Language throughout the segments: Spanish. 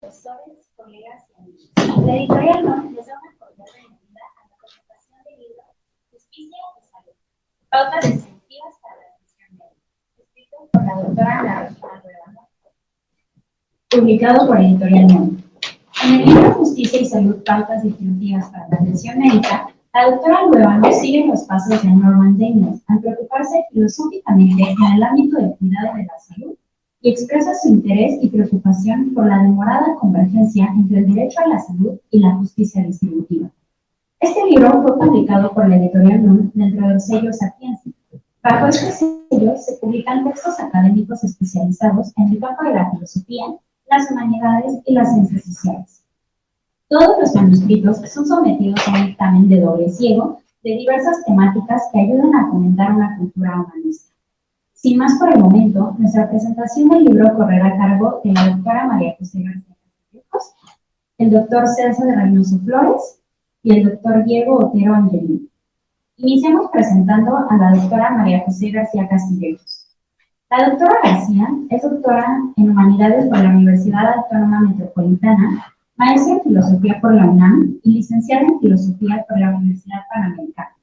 Profesores, colegas y amigos. La editorial NOM les da una cordial bienvenida a la presentación del libro Justicia y Salud, pautas definitivas para la atención médica, escrito por la doctora Ana Regina Rueda, publicado por Editorial NOM. En el libro Justicia y Salud, pautas definitivas para la atención médica, la doctora Rueda sigue los pasos de Norman Daniels al preocuparse filosóficamente en el ámbito del cuidado de la salud y expresa su interés y preocupación por la demorada convergencia entre el derecho a la salud y la justicia distributiva. Este libro fue publicado por la editorial NOM dentro del sello Sapienza. Bajo este sello se publican textos académicos especializados en el campo de la filosofía, las humanidades y las ciencias sociales. Todos los manuscritos son sometidos a un dictamen de doble ciego de diversas temáticas que ayudan a fomentar una cultura humanista. Sin más por el momento, nuestra presentación del libro correrá a cargo de la doctora María José García Castillejos, el doctor Celso de Reynoso Flores y el doctor Diego Otero Angelini. Iniciamos presentando a la doctora María José García Castillejos. La doctora García es doctora en Humanidades por la Universidad Autónoma Metropolitana, maestra en Filosofía por la UNAM y licenciada en Filosofía por la Universidad Panamericana.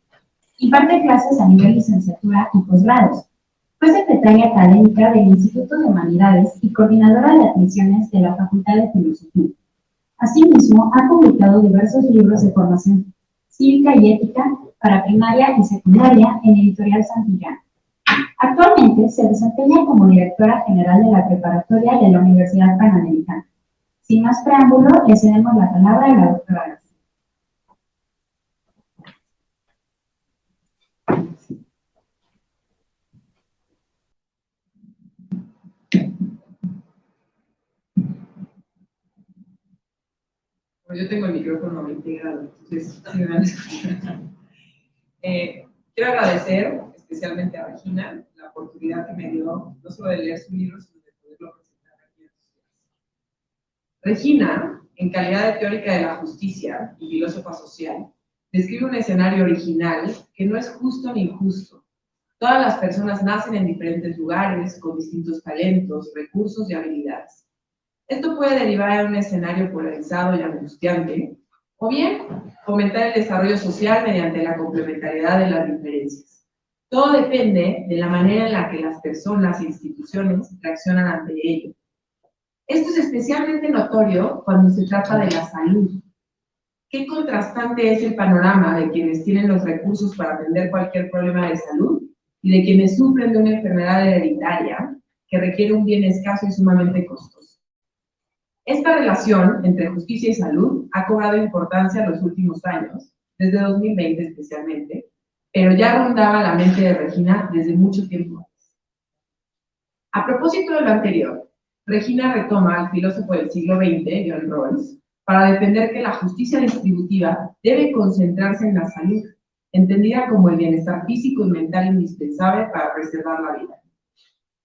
Imparte clases a nivel licenciatura y posgrados. Fue secretaria académica del Instituto de Humanidades y coordinadora de admisiones de la Facultad de Filosofía. Asimismo, ha publicado diversos libros de formación cívica y ética para primaria y secundaria en Editorial Santillán. Actualmente se desempeña como directora general de la preparatoria de la Universidad Panamericana. Sin más preámbulo, le cedemos la palabra a la doctora García. Yo tengo el micrófono integrado, entonces sí me van a escuchar. Quiero agradecer especialmente a Regina la oportunidad que me dio no solo de leer su libro, sino de poderlo presentar aquí en sus clases. Regina, en calidad de teórica de la justicia y filósofa social, describe un escenario original que no es justo ni injusto. Todas las personas nacen en diferentes lugares, con distintos talentos, recursos y habilidades. Esto puede derivar en un escenario polarizado y angustiante, o bien fomentar el desarrollo social mediante la complementariedad de las diferencias. Todo depende de la manera en la que las personas e instituciones reaccionan ante ello. Esto es especialmente notorio cuando se trata de la salud. Qué contrastante es el panorama de quienes tienen los recursos para atender cualquier problema de salud y de quienes sufren de una enfermedad hereditaria que requiere un bien escaso y sumamente costoso. Esta relación entre justicia y salud ha cobrado importancia en los últimos años, desde 2020 especialmente, pero ya rondaba la mente de Regina desde mucho tiempo antes. A propósito de lo anterior, Regina retoma al filósofo del siglo XX, John Rawls, para defender que la justicia distributiva debe concentrarse en la salud, entendida como el bienestar físico y mental indispensable para preservar la vida.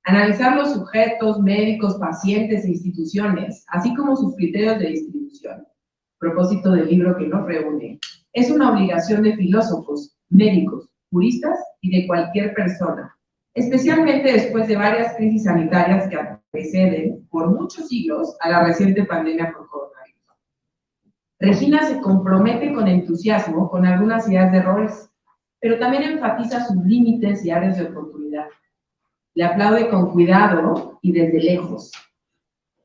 Analizar los sujetos, médicos, pacientes e instituciones, así como sus criterios de distribución, propósito del libro que nos reúne, es una obligación de filósofos, médicos, juristas y de cualquier persona, especialmente después de varias crisis sanitarias que anteceden por muchos siglos a la reciente pandemia por coronavirus. Regina se compromete con entusiasmo con algunas ideas de roles, pero también enfatiza sus límites y áreas de oportunidad. Le aplaude con cuidado y desde lejos.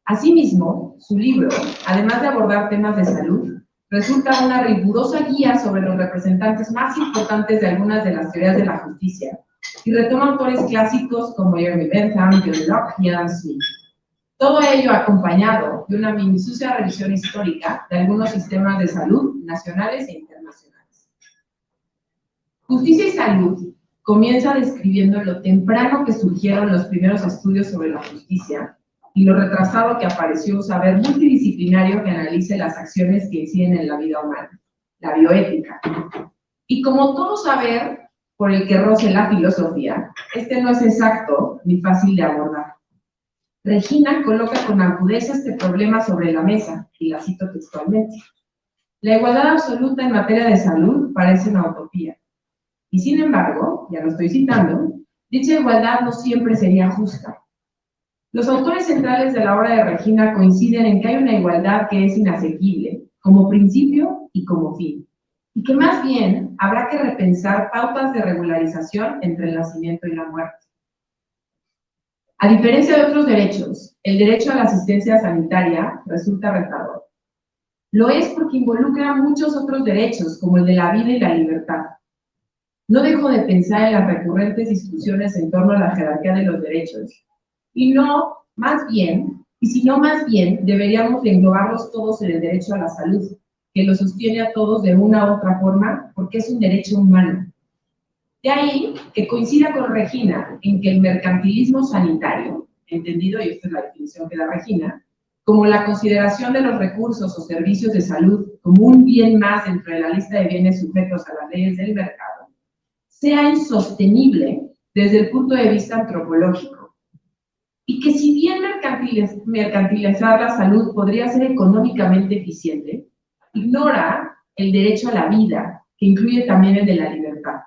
Asimismo, su libro, además de abordar temas de salud, resulta una rigurosa guía sobre los representantes más importantes de algunas de las teorías de la justicia y retoma autores clásicos como Jeremy Bentham, John Locke y Adam Smith. Todo ello acompañado de una minuciosa revisión histórica de algunos sistemas de salud nacionales e internacionales. Justicia y Salud comienza describiendo lo temprano que surgieron los primeros estudios sobre la justicia y lo retrasado que apareció un saber multidisciplinario que analice las acciones que inciden en la vida humana, la bioética. Y como todo saber por el que roce la filosofía, este no es exacto ni fácil de abordar. Regina coloca con agudeza este problema sobre la mesa, y la cito textualmente. La igualdad absoluta en materia de salud parece una utopía. Y sin embargo, ya lo estoy citando, dicha igualdad no siempre sería justa. Los autores centrales de la obra de Regina coinciden en que hay una igualdad que es inasequible, como principio y como fin, y que más bien habrá que repensar pautas de regularización entre el nacimiento y la muerte. A diferencia de otros derechos, el derecho a la asistencia sanitaria resulta retador. Lo es porque involucra muchos otros derechos, como el de la vida y la libertad. No dejo de pensar en las recurrentes discusiones en torno a la jerarquía de los derechos, y si no más bien, deberíamos englobarlos todos en el derecho a la salud, que lo sostiene a todos de una u otra forma, porque es un derecho humano. De ahí que coincida con Regina en que el mercantilismo sanitario, entendido, y esta es la definición que da Regina, como la consideración de los recursos o servicios de salud como un bien más dentro de la lista de bienes sujetos a las leyes del mercado, sea insostenible desde el punto de vista antropológico. Y que si bien mercantilizar la salud podría ser económicamente eficiente, ignora el derecho a la vida, que incluye también el de la libertad.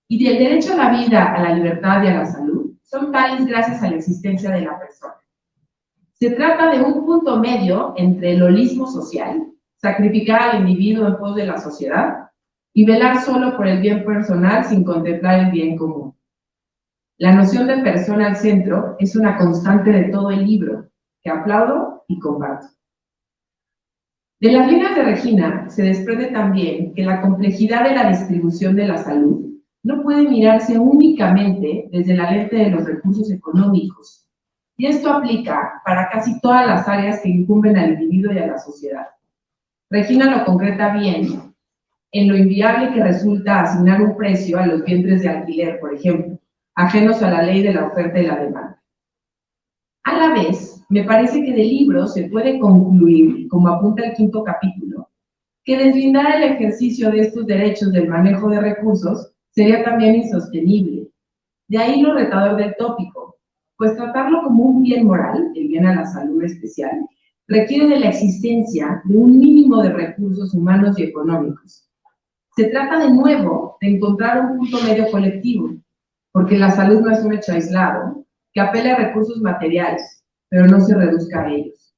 Y del derecho a la vida, a la libertad y a la salud, son tales gracias a la existencia de la persona. Se trata de un punto medio entre el holismo social, sacrificar al individuo en pos de la sociedad, y velar solo por el bien personal sin contemplar el bien común. La noción de persona al centro es una constante de todo el libro, que aplaudo y comparto. De las líneas de Regina se desprende también que la complejidad de la distribución de la salud no puede mirarse únicamente desde la lente de los recursos económicos, y esto aplica para casi todas las áreas que incumben al individuo y a la sociedad. Regina lo concreta bien en lo inviable que resulta asignar un precio a los vientres de alquiler, por ejemplo, ajenos a la ley de la oferta y la demanda. A la vez, me parece que del libro se puede concluir, como apunta el 5º capítulo, que deslindar el ejercicio de estos derechos del manejo de recursos sería también insostenible. De ahí lo retador del tópico, pues tratarlo como un bien moral, el bien a la salud especial, requiere de la existencia de un mínimo de recursos humanos y económicos. Se trata de nuevo de encontrar un punto medio colectivo, porque la salud no es un hecho aislado, que apela a recursos materiales, pero no se reduzca a ellos.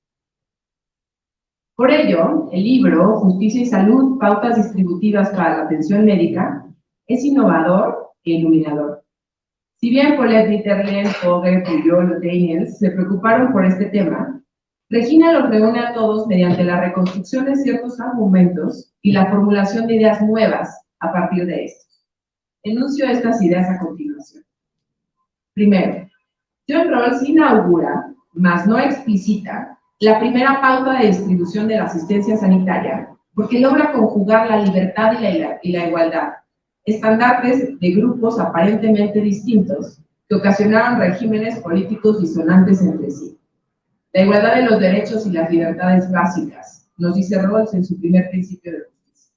Por ello, el libro Justicia y Salud, pautas distributivas para la atención médica, es innovador e iluminador. Si bien Paulette Mitterlehn, Fogel, Puyol o Daniels se preocuparon por este tema, Regina los reúne a todos mediante la reconstrucción de ciertos argumentos y la formulación de ideas nuevas a partir de estos. Enuncio estas ideas a continuación. Primero, John Rawls inaugura, mas no explicita, la primera pauta de distribución de la asistencia sanitaria, porque logra conjugar la libertad y la igualdad, estandartes de grupos aparentemente distintos que ocasionaron regímenes políticos disonantes entre sí. La igualdad de los derechos y las libertades básicas, nos dice Rawls en su primer principio de justicia.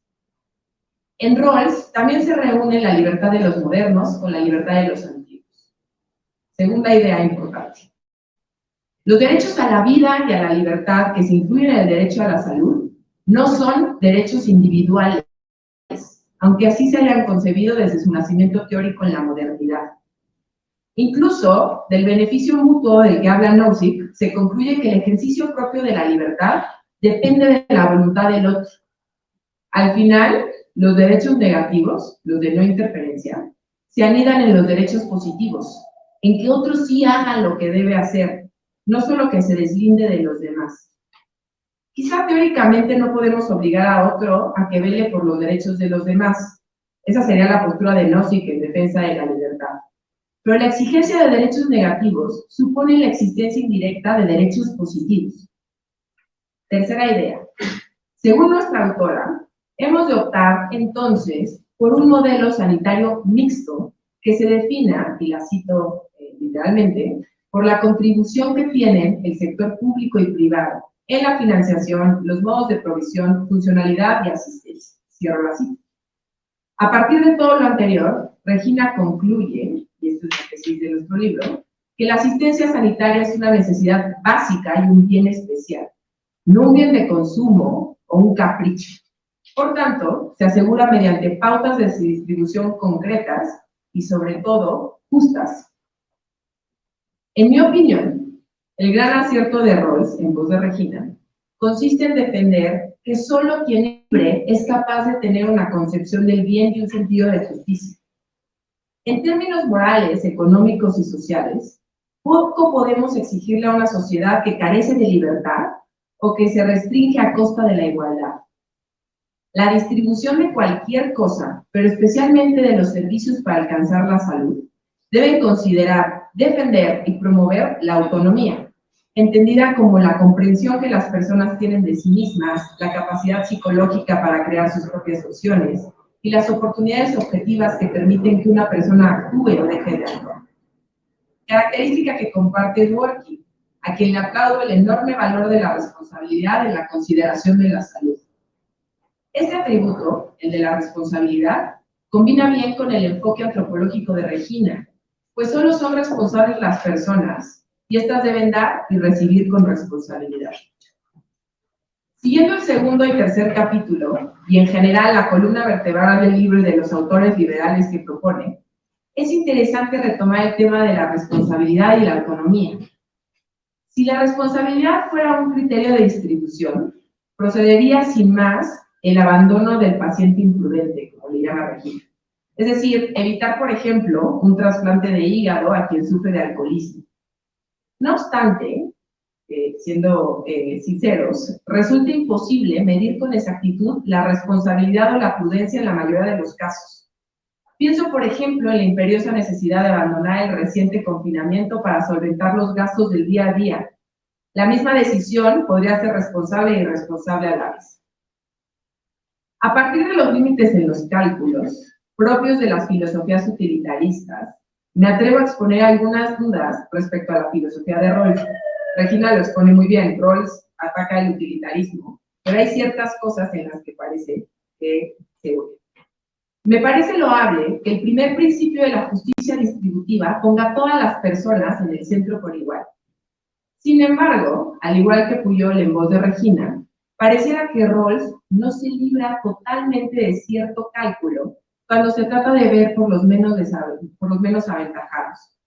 En Rawls también se reúne la libertad de los modernos con la libertad de los antiguos. Segunda idea importante. Los derechos a la vida y a la libertad que se incluyen en el derecho a la salud no son derechos individuales, aunque así se hayan concebido desde su nacimiento teórico en la modernidad. Incluso del beneficio mutuo del que habla Nozick, se concluye que el ejercicio propio de la libertad depende de la voluntad del otro. Al final, los derechos negativos, los de no interferencia, se anidan en los derechos positivos, en que otros sí hagan lo que debe hacer, no solo que se deslinde de los demás. Quizá teóricamente no podemos obligar a otro a que vele por los derechos de los demás. Esa sería la postura de Nozick en defensa de la libertad. Pero la exigencia de derechos negativos supone la existencia indirecta de derechos positivos. Tercera idea. Según nuestra autora, hemos de optar entonces por un modelo sanitario mixto que se defina, y la cito literalmente, por la contribución que tienen el sector público y privado en la financiación, los modos de provisión, funcionalidad y asistencia. Cierro la cita. A partir de todo lo anterior, Regina concluye, y esto es la tesis de nuestro libro, que la asistencia sanitaria es una necesidad básica y un bien especial, no un bien de consumo o un capricho. Por tanto, se asegura mediante pautas de distribución concretas y, sobre todo, justas. En mi opinión, el gran acierto de Rawls, en voz de Regina, consiste en defender que solo quien es libre es capaz de tener una concepción del bien y un sentido de justicia. En términos morales, económicos y sociales, poco podemos exigirle a una sociedad que carece de libertad o que se restringe a costa de la igualdad. La distribución de cualquier cosa, pero especialmente de los servicios para alcanzar la salud, debe considerar, defender y promover la autonomía, entendida como la comprensión que las personas tienen de sí mismas, la capacidad psicológica para crear sus propias opciones y las oportunidades objetivas que permiten que una persona actúe o deje de actuar. Característica que comparte Dworkin, a quien le aplaudo el enorme valor de la responsabilidad en la consideración de la salud. Este atributo, el de la responsabilidad, combina bien con el enfoque antropológico de Regina, pues solo son responsables las personas, y éstas deben dar y recibir con responsabilidad. Siguiendo el segundo y tercer capítulo, y en general la columna vertebral del libro y de los autores liberales que propone, es interesante retomar el tema de la responsabilidad y la autonomía. Si la responsabilidad fuera un criterio de distribución, procedería sin más el abandono del paciente imprudente, como le llama Regina. Es decir, evitar, por ejemplo, un trasplante de hígado a quien sufre de alcoholismo. No obstante, siendo sinceros, resulta imposible medir con exactitud la responsabilidad o la prudencia en la mayoría de los casos. Pienso, por ejemplo, en la imperiosa necesidad de abandonar el reciente confinamiento para solventar los gastos del día a día. La misma decisión podría ser responsable e irresponsable a la vez. A partir de los límites en los cálculos, propios de las filosofías utilitaristas, me atrevo a exponer algunas dudas respecto a la filosofía de Rawls. Regina lo expone muy bien, Rawls ataca el utilitarismo, pero hay ciertas cosas en las que parece que se une. Me parece loable que el primer principio de la justicia distributiva ponga a todas las personas en el centro por igual. Sin embargo, al igual que Pujol en voz de Regina, pareciera que Rawls no se libra totalmente de cierto cálculo cuando se trata de ver por los menos aventajados.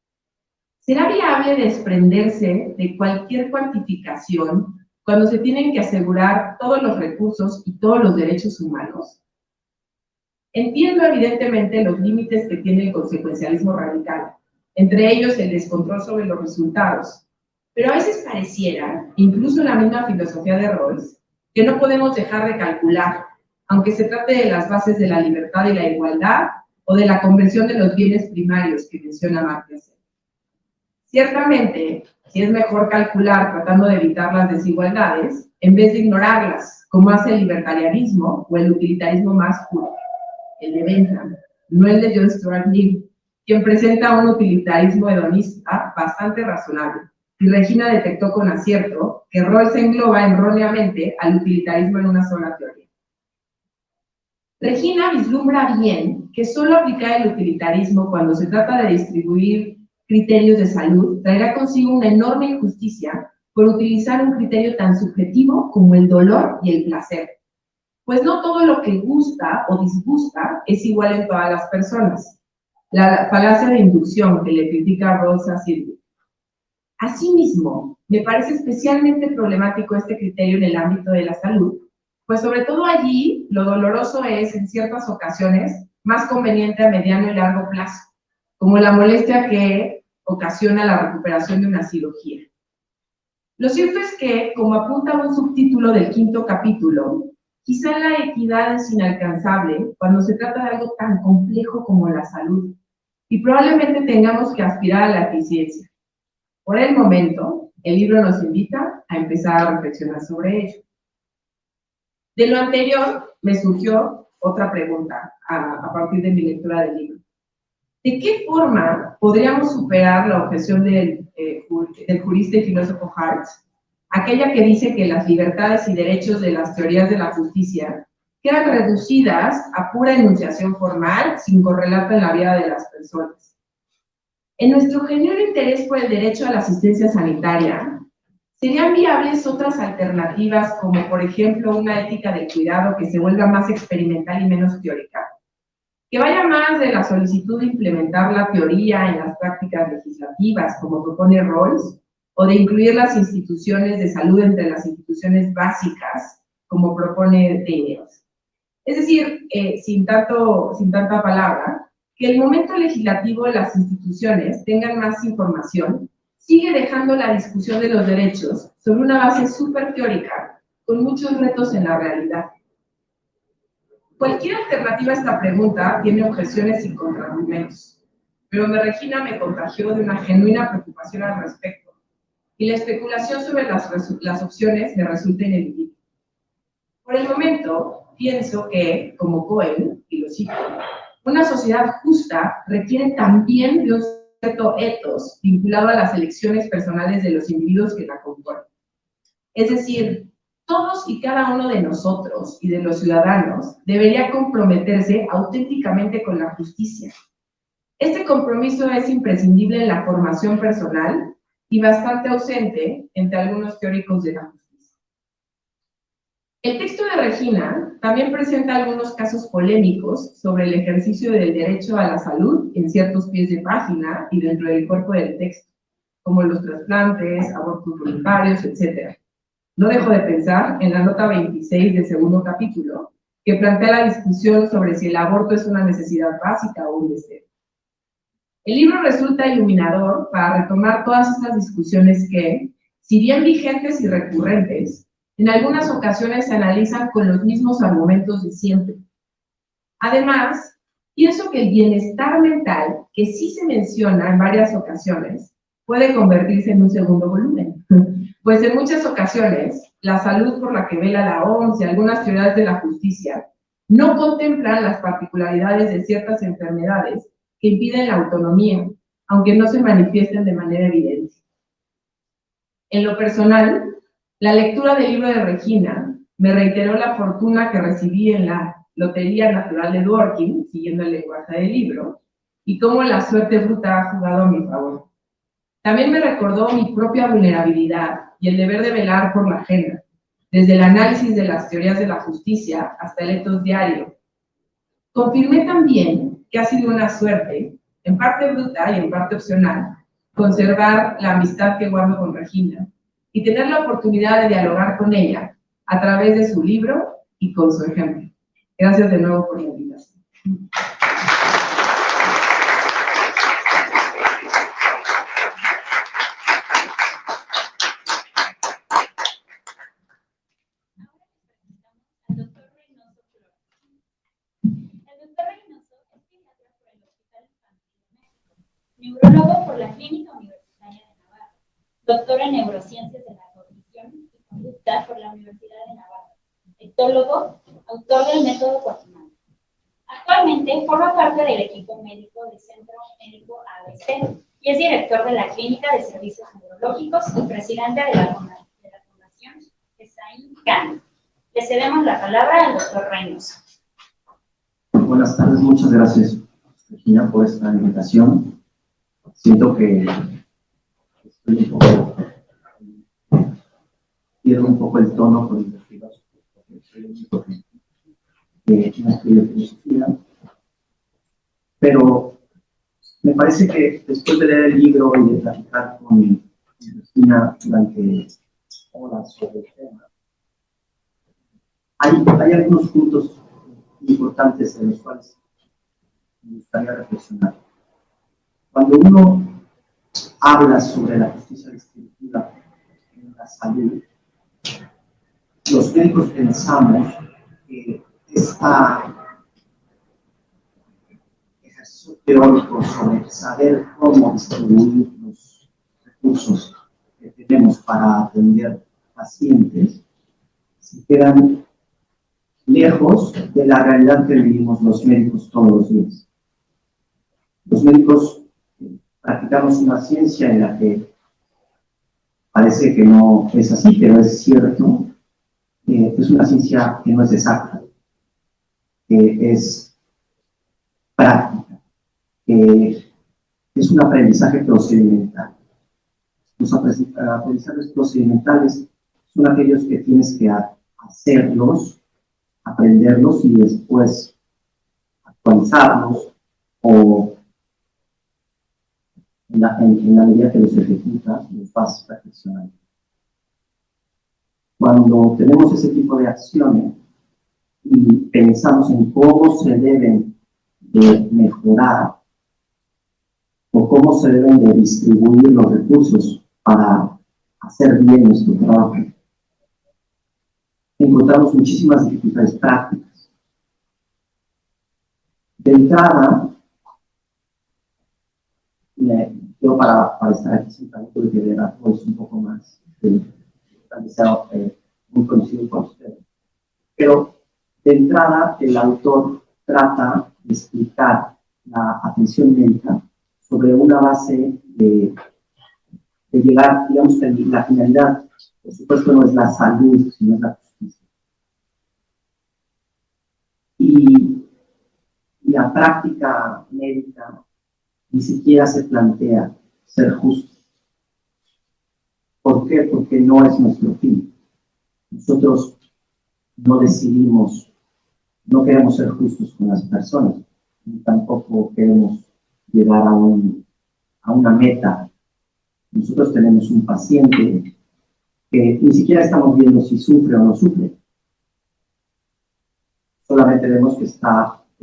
¿Será viable desprenderse de cualquier cuantificación cuando se tienen que asegurar todos los recursos y todos los derechos humanos? Entiendo evidentemente los límites que tiene el consecuencialismo radical, entre ellos el descontrol sobre los resultados, pero a veces pareciera, incluso en la misma filosofía de Rawls, que no podemos dejar de calcular, aunque se trate de las bases de la libertad y la igualdad o de la conversión de los bienes primarios que menciona Marx. Ciertamente, sí es mejor calcular tratando de evitar las desigualdades en vez de ignorarlas, como hace el libertarianismo o el utilitarismo más puro, el de Bentham, no el de John Stuart Mill, quien presenta un utilitarismo hedonista bastante razonable. Y Regina detectó con acierto que Rawls engloba erróneamente al utilitarismo en una sola teoría. Regina vislumbra bien que solo aplicar el utilitarismo cuando se trata de distribuir criterios de salud traerá consigo una enorme injusticia por utilizar un criterio tan subjetivo como el dolor y el placer. Pues no todo lo que gusta o disgusta es igual en todas las personas. la falacia de inducción que le critica Rosa Silvio. Asimismo, me parece especialmente problemático este criterio en el ámbito de la salud, pues sobre todo allí lo doloroso es, en ciertas ocasiones, más conveniente a mediano y largo plazo, como la molestia que ocasiona la recuperación de una cirugía. Lo cierto es que, como apunta un subtítulo del 5º capítulo, quizá la equidad es inalcanzable cuando se trata de algo tan complejo como la salud, y probablemente tengamos que aspirar a la eficiencia. Por el momento, el libro nos invita a empezar a reflexionar sobre ello. De lo anterior, me surgió otra pregunta a partir de mi lectura del libro. ¿De qué forma podríamos superar la objeción del jurista y filósofo Hart, aquella que dice que las libertades y derechos de las teorías de la justicia quedan reducidas a pura enunciación formal sin correlato en la vida de las personas? En nuestro genuino interés por el derecho a la asistencia sanitaria, ¿serían viables otras alternativas, como por ejemplo una ética del cuidado que se vuelva más experimental y menos teórica? Que vaya más de la solicitud de implementar la teoría en las prácticas legislativas, como propone Rawls, o de incluir las instituciones de salud entre las instituciones básicas, como propone Daniels. Es decir, sin tanta palabra, que el momento legislativo de las instituciones tengan más información, sigue dejando la discusión de los derechos sobre una base súper teórica, con muchos retos en la realidad. Cualquier alternativa a esta pregunta tiene objeciones y contraargumentos, pero Regina me contagió de una genuina preocupación al respecto, y la especulación sobre las opciones me resulta ineludible. Por el momento, pienso que, como Cohen, y lo cito, una sociedad justa requiere también de un cierto ethos vinculado a las elecciones personales de los individuos que la componen. Es decir, todos y cada uno de nosotros y de los ciudadanos debería comprometerse auténticamente con la justicia. Este compromiso es imprescindible en la formación personal y bastante ausente entre algunos teóricos de la justicia. El texto de Regina también presenta algunos casos polémicos sobre el ejercicio del derecho a la salud en ciertos pies de página y dentro del cuerpo del texto, como los trasplantes, abortos voluntarios, etc. No dejo de pensar en la nota 26 del 2º capítulo, que plantea la discusión sobre si el aborto es una necesidad básica o un deseo. El libro resulta iluminador para retomar todas estas discusiones que, si bien vigentes y recurrentes, en algunas ocasiones se analizan con los mismos argumentos de siempre. Además, pienso que el bienestar mental, que sí se menciona en varias ocasiones, puede convertirse en un segundo volumen, pues en muchas ocasiones la salud por la que vela la OMS y algunas teorías de la justicia no contemplan las particularidades de ciertas enfermedades que impiden la autonomía, aunque no se manifiesten de manera evidente. En lo personal, la lectura del libro de Regina me reiteró la fortuna que recibí en la Lotería Natural de Dworkin, siguiendo el lenguaje del libro, y cómo la suerte bruta ha jugado a mi favor. También me recordó mi propia vulnerabilidad y el deber de velar por la ajena, desde el análisis de las teorías de la justicia hasta el ethos diario. Confirmé también que ha sido una suerte, en parte bruta y en parte opcional, conservar la amistad que guardo con Regina y tener la oportunidad de dialogar con ella a través de su libro y con su ejemplo. Gracias de nuevo por la invitación. Neurólogo por la Clínica Universitaria de Navarra, doctor en Neurociencias de la Cognición y Conducta por la Universidad de Navarra, etólogo, autor del método Guatemala. Actualmente forma parte del equipo médico del Centro Médico ABC y es director de la Clínica de Servicios Neurológicos y presidente de la Fundación Esaín Khan. Le cedemos la palabra al doctor Reynoso. Buenas tardes, muchas gracias, Regina, por esta invitación. Siento que estoy pierdo un poco el tono con investigadores, porque soy el único que no estudio filosofía, pero Me parece que después de leer el libro y de platicar con Cristina durante horas sobre el tema, hay algunos puntos importantes de los cuales me gustaría reflexionar. Cuando uno habla sobre la justicia distributiva en la salud, los médicos pensamos que este ejercicio teórico sobre saber cómo distribuir los recursos que tenemos para atender pacientes se quedan lejos de la realidad que vivimos los médicos todos los días. Los médicos practicamos una ciencia en la que parece que no es así, pero es cierto. Es una ciencia que no es exacta, que es práctica, que es un aprendizaje procedimental. Los aprendizajes procedimentales son aquellos que tienes que hacerlos, aprenderlos y después actualizarlos o en la medida que los ejecutas, los vas perfeccionando. Cuando tenemos ese tipo de acciones y pensamos en cómo se deben de mejorar o cómo se deben de distribuir los recursos para hacer bien nuestro trabajo, encontramos muchísimas dificultades prácticas. De entrada, yo para estar aquí sentado tuve que leer a todos un poco más, tal vez sea muy conocido por ustedes. Pero de entrada, el autor trata de explicar la atención médica sobre una base de llegar, digamos que la finalidad, por supuesto, no es la salud, sino es la justicia. Y la práctica médica ni siquiera se plantea ser justo. ¿Por qué? Porque no es nuestro fin. Nosotros no decidimos, no queremos ser justos con las personas, ni tampoco queremos llegar a una meta. Nosotros tenemos un paciente que ni siquiera estamos viendo si sufre o no sufre. Solamente vemos que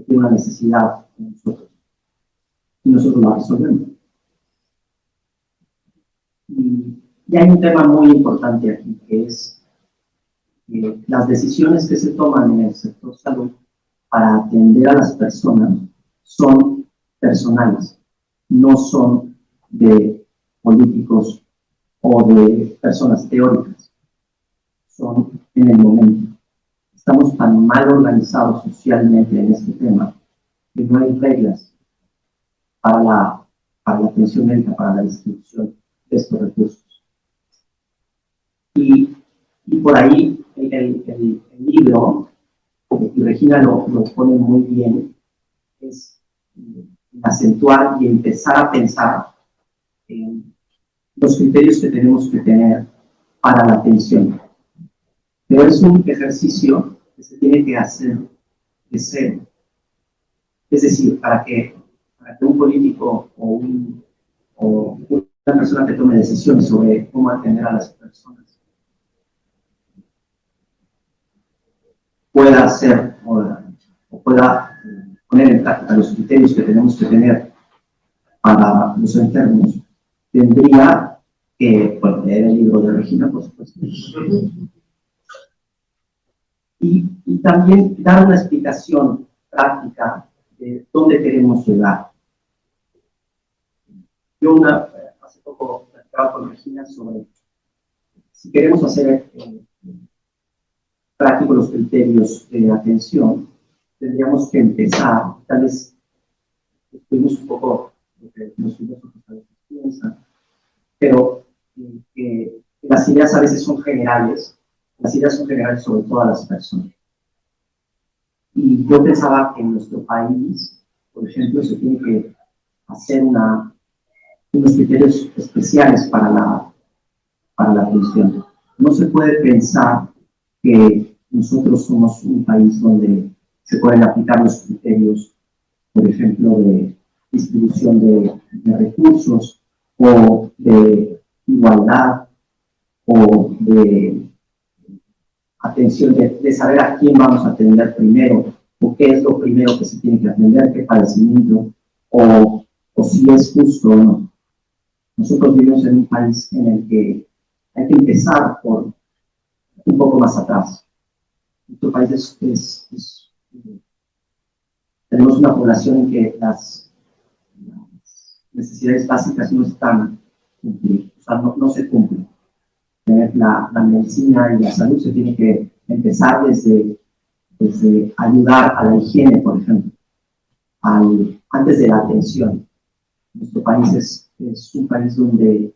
tiene una necesidad de nosotros. Y nosotros la resolvemos. Y hay un tema muy importante aquí, que es las decisiones que se toman en el sector salud para atender a las personas son personales, no son de políticos o de personas teóricas, son en el momento. Estamos tan mal organizados socialmente en este tema que no hay reglas para la atención médica, para la distribución de estos recursos. Y por ahí el libro, y Regina lo pone muy bien, es acentuar y empezar a pensar en los criterios que tenemos que tener para la atención. Pero es un ejercicio que se tiene que hacer de cero. Es decir, para que un político o una persona que tome decisiones sobre cómo atender a las personas pueda hacer o pueda poner en práctica los criterios que tenemos que tener para los enfermos, tendría que leer el libro de Regina, por supuesto. Y también dar una explicación práctica de dónde queremos llegar. Yo hace poco platicaba con Regina sobre si queremos hacer prácticos los criterios de atención, tendríamos que empezar, tal vez estuvimos un poco lo que los filósofos a veces piensan, pero las ideas a veces son generales, las ideas son generales sobre todas las personas. Y yo pensaba que en nuestro país, por ejemplo, se tiene que hacer unos criterios especiales para la atención. No se puede pensar que nosotros somos un país donde se pueden aplicar los criterios, por ejemplo, de distribución de recursos o de igualdad o de atención, de saber a quién vamos a atender primero, o qué es lo primero que se tiene que atender, qué padecimiento, o si es justo o no. Nosotros vivimos en un país en el que hay que empezar por un poco más atrás. Nuestro país tenemos una población en que las necesidades básicas no están cumplidas, o sea, no se cumplen. La medicina y la salud se tiene que empezar desde ayudar a la higiene, por ejemplo, antes de la atención. Nuestro país es un país donde,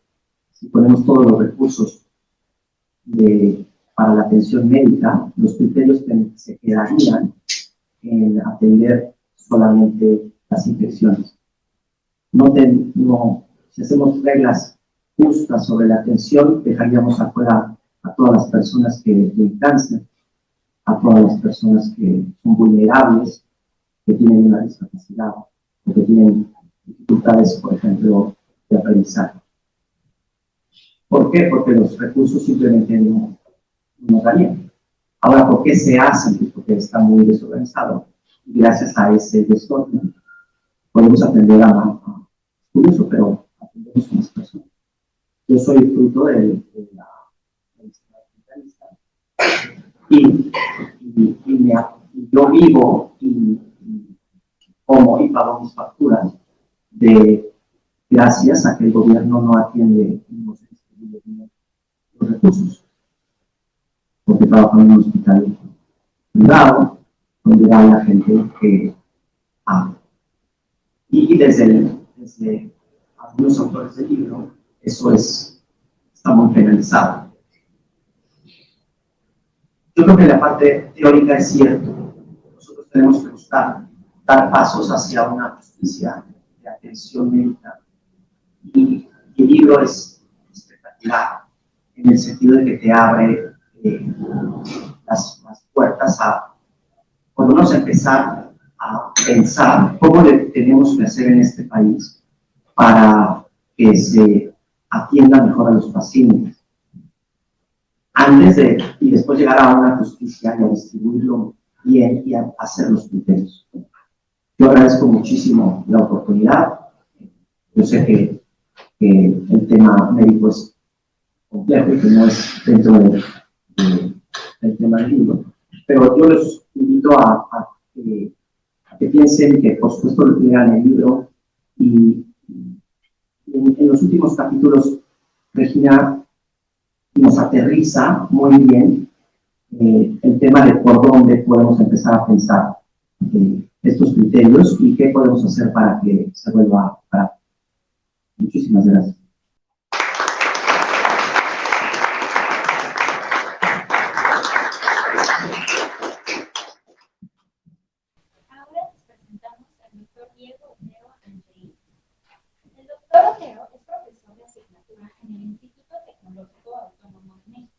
si ponemos todos los recursos para la atención médica, los criterios se quedarían en atender solamente las infecciones. Si hacemos reglas justas sobre la atención, dejaríamos afuera a todas las personas que tienen cáncer, a todas las personas que son vulnerables, que tienen una discapacidad o que tienen dificultades, por ejemplo, de aprendizaje. ¿Por qué? Porque los recursos simplemente no nos darían. Ahora, ¿por qué se hacen? Pues porque está muy desorganizado. Y gracias a ese desorden podemos atender a curioso, pero atendemos a más personas. Yo soy fruto de la medicina hospitalista y yo vivo y como y pago mis facturas gracias a que el gobierno no atiende y no se distribuye bien los recursos. Porque trabajo en un hospital privado, donde va la gente que ama. Y desde algunos autores del libro, eso está muy penalizado. Yo creo que la parte teórica es cierto. Nosotros tenemos que buscar dar pasos hacia una justicia de atención médica. Y el libro es espectacular en el sentido de que te abre las puertas a, cuando vamos a empezar a pensar cómo le tenemos que hacer en este país para que se atienda mejor a los pacientes. Y después llegar a una justicia y a distribuirlo bien y a hacer los criterios. Yo agradezco muchísimo la oportunidad. Yo sé que el tema médico es complejo y que no es dentro del tema del libro, pero yo les invito a que piensen que, por supuesto, lean el libro y en los últimos capítulos Regina nos aterriza muy bien el tema de por dónde podemos empezar a pensar estos criterios y qué podemos hacer para que se vuelva práctico. Muchísimas gracias. Ahora les presentamos al doctor Diego Otero Angelini. El doctor Otero es profesor de asignatura en el Instituto Tecnológico Autónomo de México.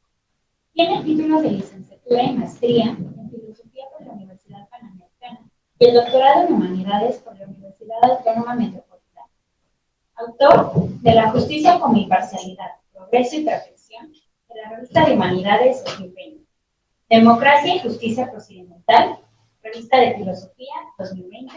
Tiene títulos de licenciatura y maestría en filosofía por la Universidad Panamericana y el doctorado en humanidades por la Universidad Autónoma Metropolitana. Autor de La justicia como imparcialidad, progreso y perfección, de la revista de Humanidades 2020. Democracia y justicia procedimental, revista de filosofía 2020.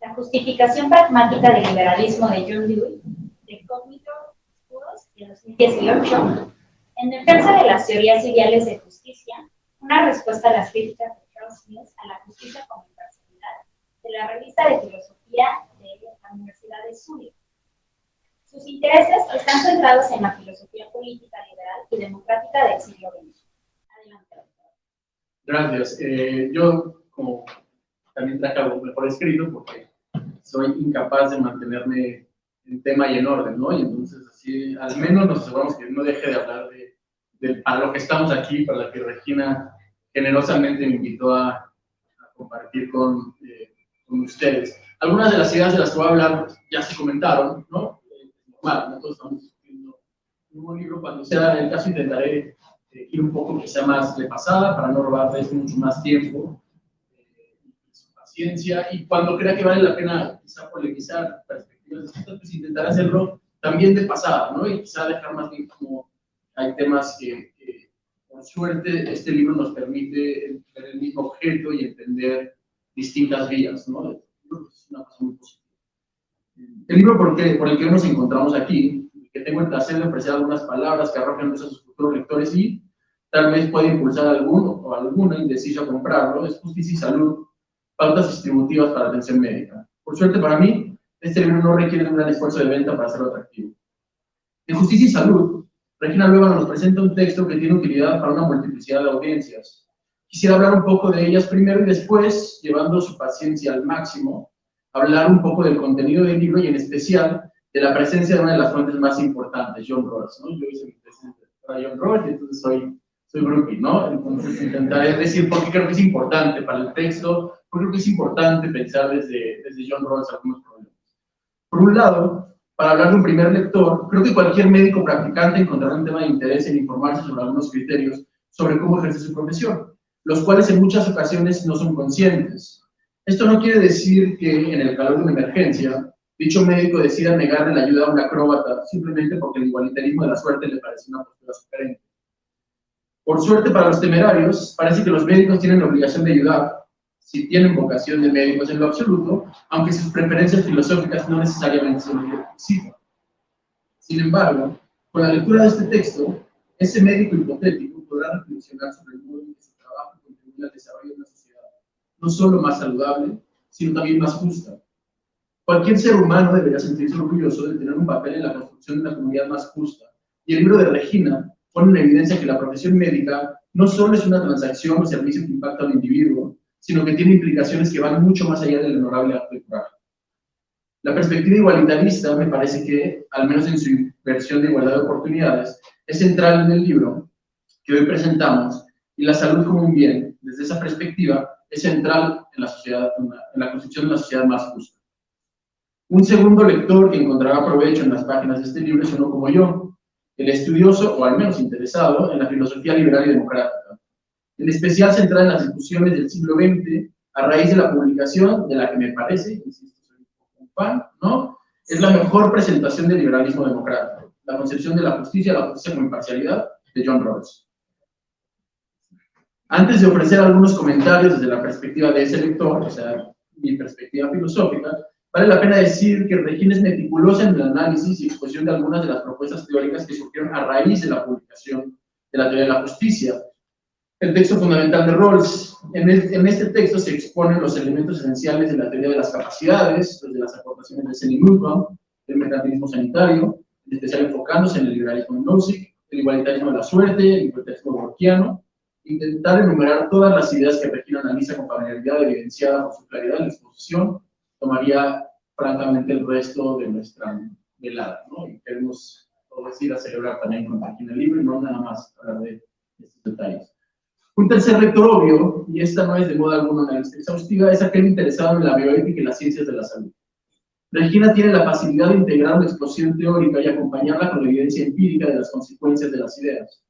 La justificación pragmática del liberalismo de John Dewey, de Cognitor Discourse de 2018. En defensa de las teorías ideales de justicia, una respuesta a las críticas de Charles Mills a la justicia como imparcialidad, de la revista de filosofía de la Universidad de Zúrich. Sus intereses están centrados en la filosofía política liberal y democrática del siglo XX. Adelante, doctor. Gracias. Yo, como también traje algo mejor escrito, porque soy incapaz de mantenerme en tema y en orden, ¿no? Y entonces, así, al menos nos aseguramos que no deje de hablar para lo que estamos aquí, para la que Regina generosamente me invitó a compartir con ustedes. Algunas de las ideas de las que voy a hablar ya se comentaron, ¿no? Bueno, nosotros estamos escribiendo un nuevo libro. Cuando sea el caso, intentaré ir un poco que sea más repasada para no robarles mucho más tiempo. paciencia y cuando crea que vale la pena quizá polemizar perspectivas distintas, pues intentar hacerlo también de pasada, ¿no? Y quizá dejar más bien como hay temas que por suerte este libro nos permite ver el mismo objeto y entender distintas vías, ¿no? Es una cosa muy positiva. El libro por el que nos encontramos aquí, que tengo el placer de ofrecer algunas palabras que arrojen luz a sus futuros lectores y tal vez puede impulsar a alguno o alguna indeciso a comprarlo, es Justicia y Salud, pautas distributivas para atención médica. Por suerte para mí, este libro no requiere un gran esfuerzo de venta para ser atractivo. En Justicia y Salud, Regina Luébano nos presenta un texto que tiene utilidad para una multiplicidad de audiencias. Quisiera hablar un poco de ellas primero y después, llevando su paciencia al máximo, hablar un poco del contenido del libro y en especial de la presencia de una de las fuentes más importantes, John Rawls, ¿no? Yo hice mi tesis para John Rawls y entonces soy groupie, ¿no? Entonces intentaré decir por qué creo que es importante para el texto, por qué creo que es importante pensar desde John Rawls algunos problemas. Por un lado, para hablar de un primer lector, creo que cualquier médico practicante encontrará un tema de interés en informarse sobre algunos criterios sobre cómo ejerce su profesión, los cuales en muchas ocasiones no son conscientes. Esto no quiere decir que en el calor de una emergencia, dicho médico decida negarle la ayuda a un acróbata simplemente porque el igualitarismo de la suerte le parece una postura sugerente. Por suerte para los temerarios, parece que los médicos tienen la obligación de ayudar, si tienen vocación de médicos en lo absoluto, aunque sus preferencias filosóficas no necesariamente son lo que exigen. Sin embargo, con la lectura de este texto, ese médico hipotético podrá reflexionar sobre el modo en que su trabajo contribuye al desarrollo de una sociedad, no solo más saludable, sino también más justa. Cualquier ser humano debería sentirse orgulloso de tener un papel en la construcción de una comunidad más justa, y el libro de Regina pone en evidencia que la profesión médica no solo es una transacción o servicio que impacta al individuo, sino que tiene implicaciones que van mucho más allá del honorable acto de curar. La perspectiva igualitarista me parece que, al menos en su versión de igualdad de oportunidades, es central en el libro que hoy presentamos, y la salud como un bien, desde esa perspectiva, es central en la sociedad, en la construcción de una sociedad más justa. Un segundo lector que encontrará provecho en las páginas de este libro es uno como yo, el estudioso, o al menos interesado, en la filosofía liberal y democrática, en especial centrada en las discusiones del siglo XX, a raíz de la publicación de la que me parece, insisto, soy un fan, ¿no? Es la mejor presentación del liberalismo democrático, la concepción de la justicia como imparcialidad, de John Rawls. Antes de ofrecer algunos comentarios desde la perspectiva de ese lector, o sea, mi perspectiva filosófica, vale la pena decir que Regina es meticulosa en el análisis y exposición de algunas de las propuestas teóricas que surgieron a raíz de la publicación de la teoría de la justicia. El texto fundamental de Rawls. En este texto se exponen los elementos esenciales de la teoría de las capacidades, desde las aportaciones de Seni Nussbaum, el mercantilismo sanitario, en especial enfocándose en el liberalismo de Nozick, el igualitarismo de la suerte, el igualitarismo borgiano, intentar enumerar todas las ideas que Regina analiza con familiaridad evidenciada por su claridad en la exposición, tomaría francamente el resto de nuestra velada, ¿no? Y queremos todos ir a celebrar también con Regina el libro y no nada más hablar de estos detalles. Un tercer lector obvio, y esta no es de modo alguno una lista exhaustiva, es aquel interesado en la bioética y las ciencias de la salud. Regina tiene la facilidad de integrar una exposición teórica y acompañarla con la evidencia empírica de las consecuencias de las ideas.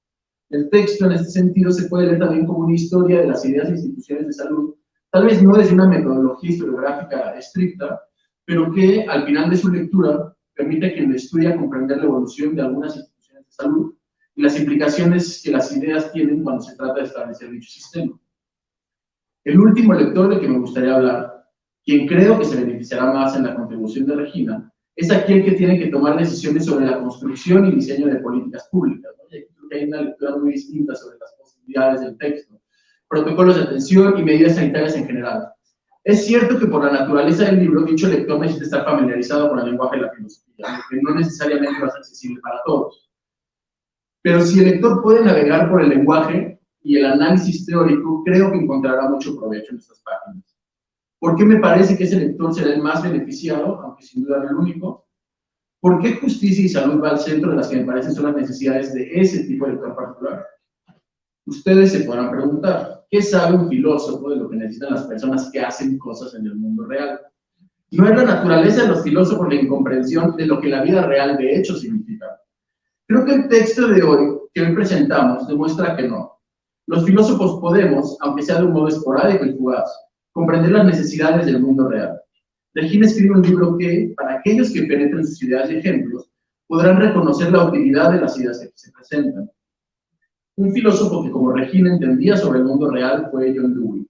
El texto, en este sentido, se puede leer también como una historia de las ideas e instituciones de salud, tal vez no desde una metodología historiográfica estricta, pero que, al final de su lectura, permite a quien lo estudia comprender la evolución de algunas instituciones de salud y las implicaciones que las ideas tienen cuando se trata de establecer dicho sistema. El último lector del que me gustaría hablar, quien creo que se beneficiará más en la contribución de Regina, es aquel que tiene que tomar decisiones sobre la construcción y diseño de políticas públicas, ¿no? Y aquí creo que hay una lectura muy distinta sobre las posibilidades del texto, protocolos de atención y medidas sanitarias en general. Es cierto que por la naturaleza del libro, dicho lector necesita estar familiarizado con el lenguaje de la filosofía, que no necesariamente va a ser accesible para todos. Pero si el lector puede navegar por el lenguaje y el análisis teórico, creo que encontrará mucho provecho en estas páginas. ¿Por qué me parece que ese lector será el más beneficiado, aunque sin duda no el único? ¿Por qué justicia y salud va al centro de las que me parecen son las necesidades de ese tipo de lector particular? Ustedes se podrán preguntar, ¿qué sabe un filósofo de lo que necesitan las personas que hacen cosas en el mundo real? ¿No es la naturaleza de los filósofos la incomprensión de lo que la vida real de hecho significa? Creo que el texto de hoy que hoy presentamos demuestra que no. Los filósofos podemos, aunque sea de un modo esporádico y fugaz, comprender las necesidades del mundo real. Regina escribe un libro que, para aquellos que penetren sus ideas y ejemplos, podrán reconocer la utilidad de las ideas que se presentan. Un filósofo que, como Regina, entendía sobre el mundo real fue John Dewey.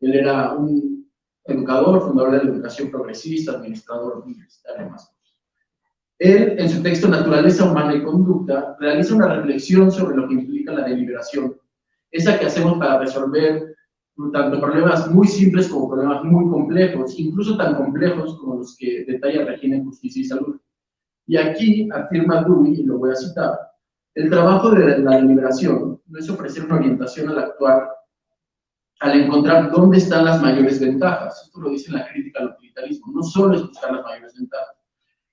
Él era un educador, fundador de la educación progresista, administrador universitario, más. Él, en su texto Naturaleza Humana y Conducta, realiza una reflexión sobre lo que implica la deliberación, esa que hacemos para resolver tanto problemas muy simples como problemas muy complejos, incluso tan complejos como los que detalla Regina en Justicia y Salud. Y aquí afirma Dewey, y lo voy a citar, el trabajo de la deliberación no es ofrecer una orientación al actuar, al encontrar dónde están las mayores ventajas. Esto lo dice en la crítica al utilitarismo, no solo es buscar las mayores ventajas.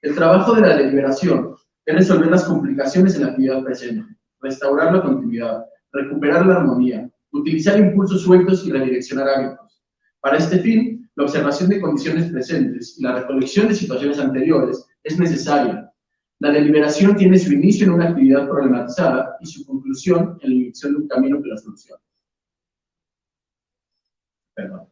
El trabajo de la deliberación es resolver las complicaciones en la actividad presente, restaurar la continuidad, recuperar la armonía, utilizar impulsos sueltos y redireccionar hábitos. Para este fin, la observación de condiciones presentes y la recolección de situaciones anteriores es necesaria. La deliberación tiene su inicio en una actividad problematizada y su conclusión en la elección de un camino que la solucione. Perdón.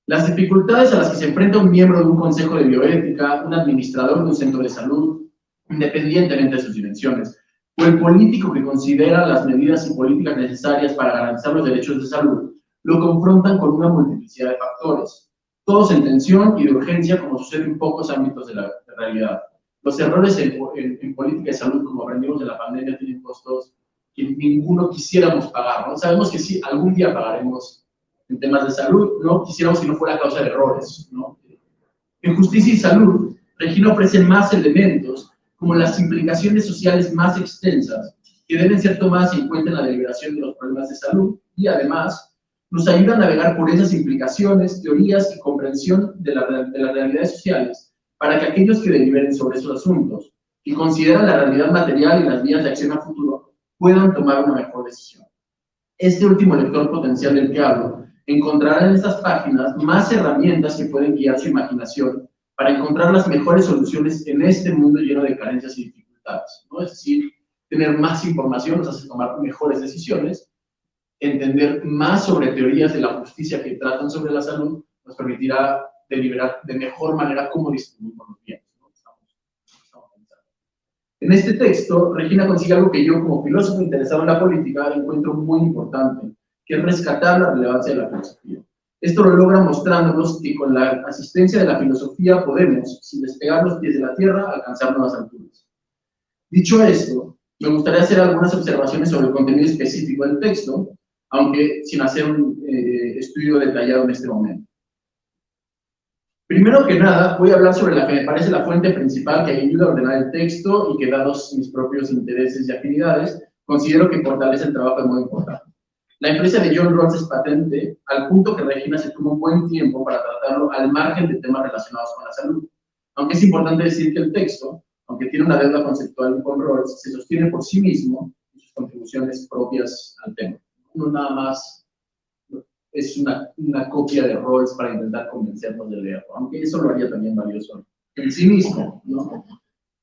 Las dificultades a las que se enfrenta un miembro de un consejo de bioética, un administrador de un centro de salud, independientemente de sus dimensiones, o el político que considera las medidas y políticas necesarias para garantizar los derechos de salud, lo confrontan con una multiplicidad de factores, todos en tensión y de urgencia, como sucede en pocos ámbitos de la realidad. Los errores en política de salud, como aprendimos de la pandemia, tienen costos que ninguno quisiéramos pagar, ¿no? Sabemos que sí, algún día pagaremos en temas de salud, no quisiéramos que no fuera a causa de errores, ¿no? En Justicia y Salud, Regina ofrece más elementos, como las implicaciones sociales más extensas, que deben ser tomadas en cuenta en la deliberación de los problemas de salud, y además nos ayuda a navegar por esas implicaciones, teorías y comprensión de las realidades sociales, para que aquellos que deliberen sobre esos asuntos y consideran la realidad material y las vías de acción a futuro, puedan tomar una mejor decisión. Este último lector potencial del que hablo encontrará en estas páginas más herramientas que pueden guiar su imaginación para encontrar las mejores soluciones en este mundo lleno de carencias y dificultades, ¿no? Es decir, tener más información nos hace tomar mejores decisiones, entender más sobre teorías de la justicia que tratan sobre la salud nos permitirá deliberar de mejor manera cómo distribuimos los bienes, ¿no? Estamos pensando. En este texto, Regina consigue algo que yo, como filósofo interesado en la política, encuentro muy importante, que es rescatar la relevancia de la filosofía. Esto lo logra mostrándonos que con la asistencia de la filosofía podemos, sin despegar los pies de la tierra, alcanzar nuevas alturas. Dicho esto, me gustaría hacer algunas observaciones sobre el contenido específico del texto, aunque sin hacer un estudio detallado en este momento. Primero que nada, voy a hablar sobre la que me parece la fuente principal que ayuda a ordenar el texto y que, dados mis propios intereses y afinidades, considero que fortalece el trabajo de modo importante. La influencia de John Rawls es patente, al punto que Regina se tomó un buen tiempo para tratarlo al margen de temas relacionados con la salud. Aunque es importante decir que el texto, aunque tiene una deuda conceptual con Rawls, se sostiene por sí mismo y sus contribuciones propias al tema. No nada más es una copia de Rawls para intentar convencernos de leerlo, aunque eso lo haría también valioso en sí mismo, ¿no?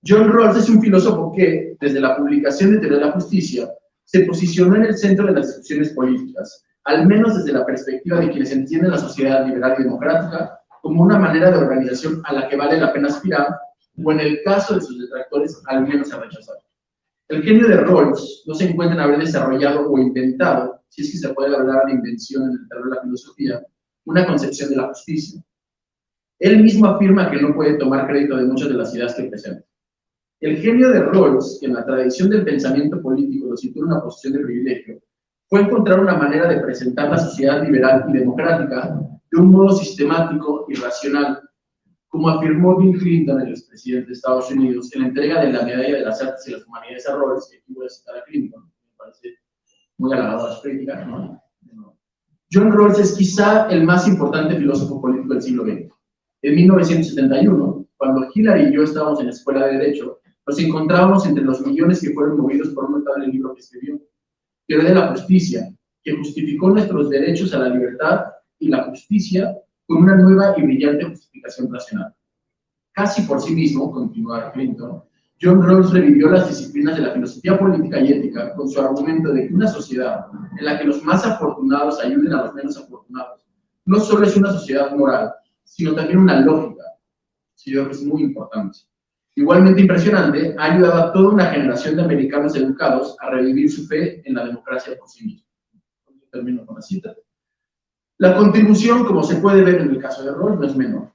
John Rawls es un filósofo que, desde la publicación de Teoría de la Justicia, se posicionó en el centro de las discusiones políticas, al menos desde la perspectiva de quienes entienden la sociedad liberal y democrática como una manera de organización a la que vale la pena aspirar, o en el caso de sus detractores, al menos a rechazar. El genio de Rawls no se encuentra en haber desarrollado o inventado, si es que se puede hablar de invención en el terreno de la filosofía, una concepción de la justicia. Él mismo afirma que no puede tomar crédito de muchas de las ideas que presenta. El genio de Rawls, que en la tradición del pensamiento político lo sitúa en una posición de privilegio, fue encontrar una manera de presentar la sociedad liberal y democrática de un modo sistemático y racional, como afirmó Bill Clinton, el expresidente de Estados Unidos, en la entrega de la Medalla de las Artes y las Humanidades a Rawls, que aquí voy a citar a Clinton, me parece muy halagadora su crítica, ¿no? John Rawls es quizá el más importante filósofo político del siglo XX. En 1971, cuando Hillary y yo estábamos en la Escuela de Derecho, nos encontrábamos entre los millones que fueron movidos por un notable libro que escribió, Teoría de la Justicia, que justificó nuestros derechos a la libertad y la justicia con una nueva y brillante justificación racional. Casi por sí mismo, continúa Clinton, John Rawls revivió las disciplinas de la filosofía política y ética con su argumento de que una sociedad en la que los más afortunados ayuden a los menos afortunados no solo es una sociedad moral, sino también una lógica. Sí, yo creo que es muy importante. Igualmente impresionante, ha ayudado a toda una generación de americanos educados a revivir su fe en la democracia por sí misma. Termino con la cita. La contribución, como se puede ver en el caso de Rawls, no es menor.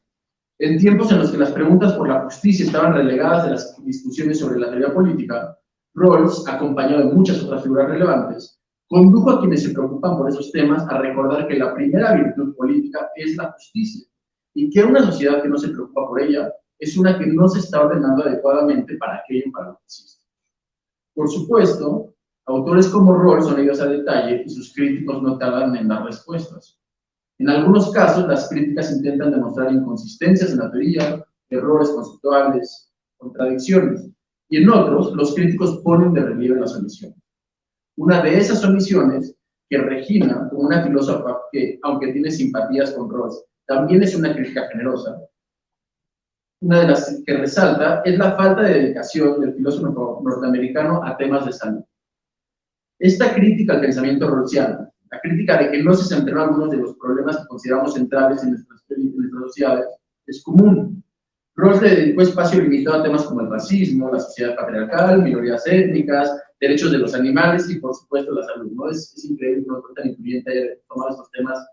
En tiempos en los que las preguntas por la justicia estaban relegadas de las discusiones sobre la teoría política, Rawls, acompañado de muchas otras figuras relevantes, condujo a quienes se preocupan por esos temas a recordar que la primera virtud política es la justicia, y que una sociedad que no se preocupa por ella es una que no se está ordenando adecuadamente para aquello para lo que existe. Por supuesto, autores como Rawls son ellos a detalle y sus críticos no tardan en dar respuestas. En algunos casos, las críticas intentan demostrar inconsistencias en la teoría, errores conceptuales, contradicciones, y en otros, los críticos ponen de relieve las omisiones. Una de esas omisiones, que Regina, como una filósofa que, aunque tiene simpatías con Rawls, también es una crítica generosa, una de las que resalta es la falta de dedicación del filósofo norteamericano a temas de salud. Esta crítica al pensamiento rawlsiano, la crítica de que no se centraron algunos de los problemas que consideramos centrales en nuestras sociedades, es común. Rawls le dedicó espacio limitado a temas como el racismo, la sociedad patriarcal, minorías étnicas, derechos de los animales y, por supuesto, la salud. ¿No? Es increíble que un autor tan influyente haya tomado estos temas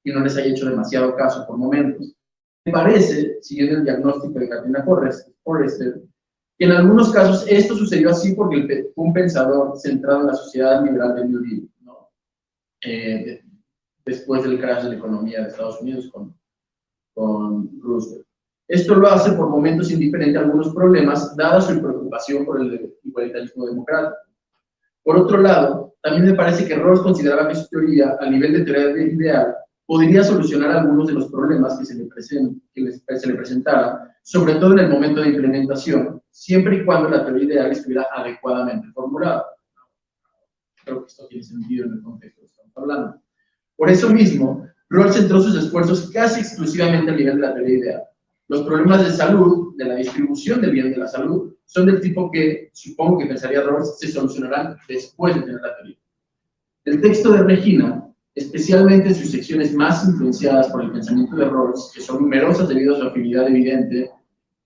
y no les haya hecho demasiado caso por momentos. Me parece, siguiendo el diagnóstico de Katrina Forrester, que en algunos casos esto sucedió así porque fue un pensador centrado en la sociedad liberal del New Deal, ¿no? Después del crash de la economía de Estados Unidos con Roosevelt. Esto lo hace por momentos indiferente a algunos problemas, dada su preocupación por el igualitarismo democrático. Por otro lado, también me parece que Rawls consideraba que su teoría, a nivel de teoría ideal, podría solucionar algunos de los problemas que se le presentaran, sobre todo en el momento de implementación, siempre y cuando la teoría ideal estuviera adecuadamente formulada. Creo que esto tiene sentido en el contexto que estamos hablando. Por eso mismo, Rawls centró sus esfuerzos casi exclusivamente a nivel de la teoría ideal. Los problemas de salud, de la distribución del bien de la salud, son del tipo que, supongo que pensaría Rawls, se solucionarán después de tener la teoría. El texto de Regina, especialmente en sus secciones más influenciadas por el pensamiento de Rawls, que son numerosas debido a su afinidad evidente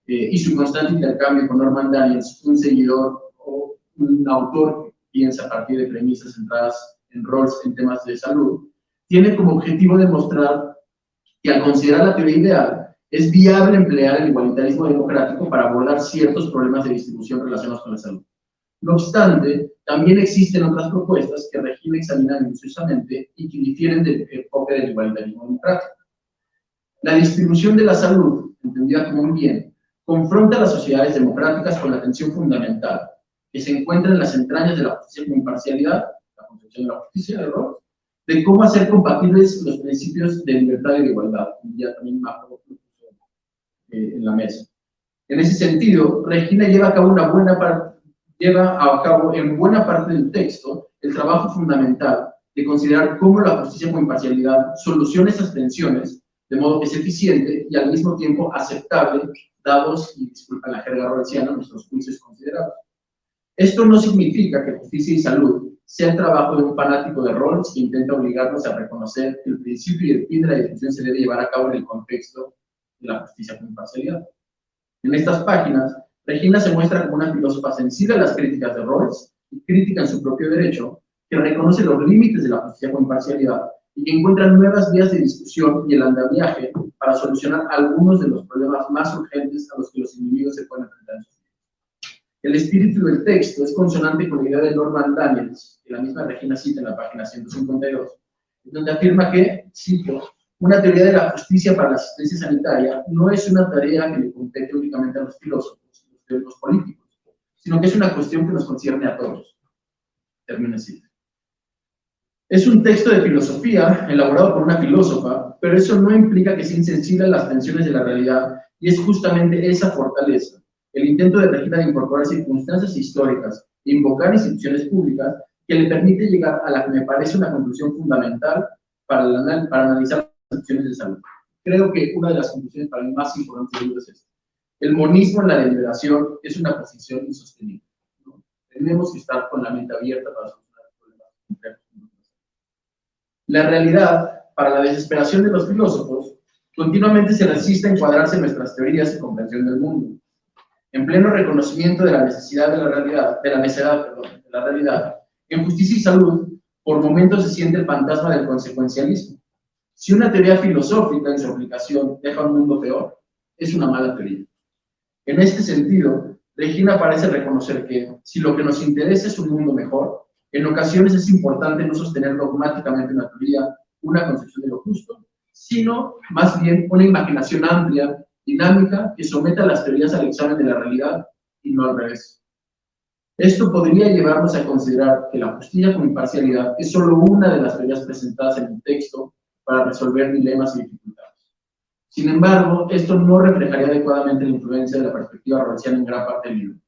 y su constante intercambio con Norman Daniels, un seguidor o un autor que piensa a partir de premisas centradas en Rawls en temas de salud, tiene como objetivo demostrar que al considerar la teoría ideal, es viable emplear el igualitarismo democrático para abordar ciertos problemas de distribución relacionados con la salud. No obstante, también existen otras propuestas que Regina examina minuciosamente y que difieren del enfoque del igualitarismo democrático. La distribución de la salud, entendida como un bien, confronta a las sociedades democráticas con la tensión fundamental que se encuentra en las entrañas de la justicia con imparcialidad, la concepción de la justicia de Rawls, de cómo hacer compatibles los principios de libertad y de igualdad, ya también Marco en la mesa. En ese sentido, Regina lleva a cabo en buena parte del texto el trabajo fundamental de considerar cómo la justicia con imparcialidad soluciona esas tensiones de modo que es eficiente y al mismo tiempo aceptable, dados, y disculpa la jerga rawlsiana, nuestros juicios considerados. Esto no significa que justicia y salud sea el trabajo de un fanático de Rawls que intenta obligarnos a reconocer que el principio y el fin de la discusión se debe llevar a cabo en el contexto de la justicia con imparcialidad. En estas páginas, Regina se muestra como una filósofa sensible a las críticas de Rawls y crítica en su propio derecho, que reconoce los límites de la justicia con imparcialidad y que encuentra nuevas vías de discusión y el andamiaje para solucionar algunos de los problemas más urgentes a los que los individuos se pueden enfrentar en su vida. El espíritu del texto es consonante con la idea de Norman Daniels, que la misma Regina cita en la página 152, donde afirma que, cito, una teoría de la justicia para la asistencia sanitaria no es una tarea que le compete únicamente a los filósofos, los teóricos políticos, sino que es una cuestión que nos concierne a todos. Termina así. Es un texto de filosofía elaborado por una filósofa, pero eso no implica que sea insensible a las tensiones de la realidad, y es justamente esa fortaleza, el intento de Regina de incorporar circunstancias históricas e invocar instituciones públicas, que le permite llegar a la que me parece una conclusión fundamental para analizar las opciones de salud. Creo que una de las conclusiones para mí más importantes del libro es esta. El monismo en la deliberación es una posición insostenible, ¿no? Tenemos que estar con la mente abierta para solucionar problemas complejos. La realidad para la desesperación de los filósofos, continuamente se resiste a encuadrarse en nuestras teorías y comprensión del mundo. En pleno reconocimiento de la necesidad de la realidad, de la necedad, perdón, de la realidad, en Justicia y Salud, por momentos se siente el fantasma del consecuencialismo. Si una teoría filosófica en su aplicación deja un mundo peor, es una mala teoría. En este sentido, Regina parece reconocer que, si lo que nos interesa es un mundo mejor, en ocasiones es importante no sostener dogmáticamente una teoría, una concepción de lo justo, sino más bien una imaginación amplia, dinámica, que someta las teorías al examen de la realidad y no al revés. Esto podría llevarnos a considerar que la justicia con imparcialidad es solo una de las teorías presentadas en el texto para resolver dilemas y dificultades. Sin embargo, esto no reflejaría adecuadamente la influencia de la perspectiva rawlsiana en gran parte del libro.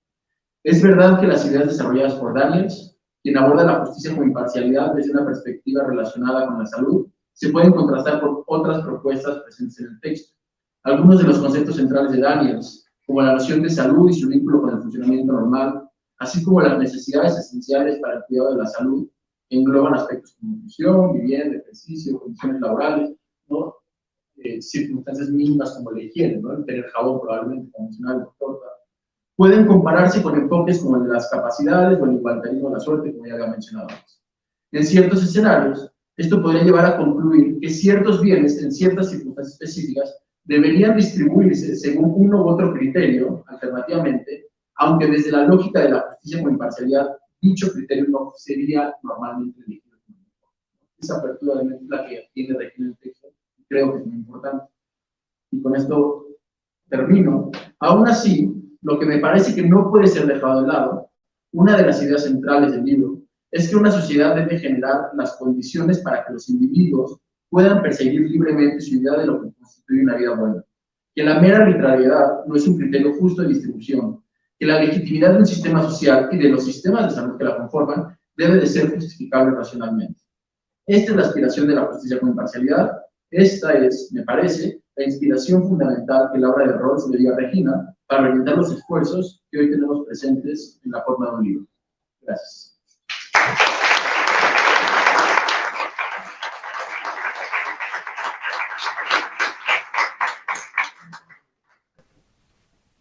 Es verdad que las ideas desarrolladas por Daniels, quien aborda la justicia con imparcialidad desde una perspectiva relacionada con la salud, se pueden contrastar con otras propuestas presentes en el texto. Algunos de los conceptos centrales de Daniels, como la noción de salud y su vínculo con el funcionamiento normal, así como las necesidades esenciales para el cuidado de la salud, que engloban aspectos como nutrición, vivienda, ejercicio, condiciones laborales, ¿no? Circunstancias mínimas como la higiene, ¿no? El tener jabón probablemente, como mencionaba el doctor, pueden compararse con enfoques como el de las capacidades o el igualitarismo de la suerte, como ya había mencionado antes. En ciertos escenarios, esto podría llevar a concluir que ciertos bienes en ciertas circunstancias específicas deberían distribuirse según uno u otro criterio, alternativamente, aunque desde la lógica de la justicia con imparcialidad, dicho criterio no sería normalmente elegido. Esa apertura de mente es la que tiene Regina en el texto, y creo que es muy importante. Y con esto termino. Aún así, lo que me parece que no puede ser dejado de lado, una de las ideas centrales del libro, es que una sociedad debe generar las condiciones para que los individuos puedan perseguir libremente su idea de lo que constituye una vida buena. Que la mera arbitrariedad no es un criterio justo de distribución, que la legitimidad de un sistema social y de los sistemas de salud que la conforman debe de ser justificable racionalmente. Esta es la aspiración de la justicia con imparcialidad. Esta es, me parece, la inspiración fundamental que la obra de Rawls le dio a Regina para orientar los esfuerzos que hoy tenemos presentes en la forma de un libro. Gracias.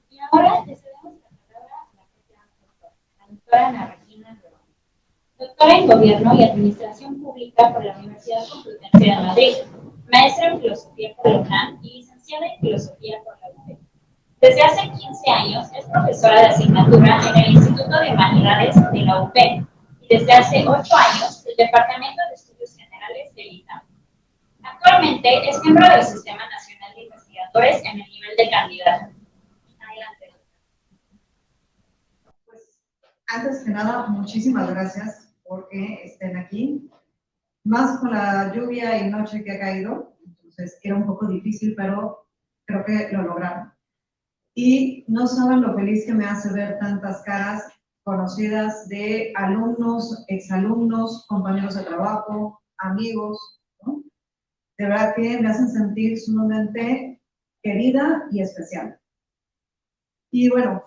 Y ahora le cedemos la palabra a la propia doctora, la doctora Ana Regina Redondo. Doctora en Gobierno y Administración Pública por la Universidad Complutense de Madrid, maestra en Filosofía por la UNAM y licenciada en Filosofía por la UP. Desde hace 15 años es profesora de asignatura en el Instituto de Humanidades de la UP y desde hace 8 años del Departamento de Estudios Generales del ITAM. Actualmente es miembro del Sistema Nacional de Investigadores en el nivel de candidato. Adelante. Pues, antes que nada, muchísimas gracias porque estén aquí. Más con la lluvia y noche que ha caído, entonces era un poco difícil, pero creo que lo lograron. Y no saben lo feliz que me hace ver tantas caras conocidas de alumnos, exalumnos, compañeros de trabajo, amigos, ¿no? De verdad que me hacen sentir sumamente querida y especial. Y bueno,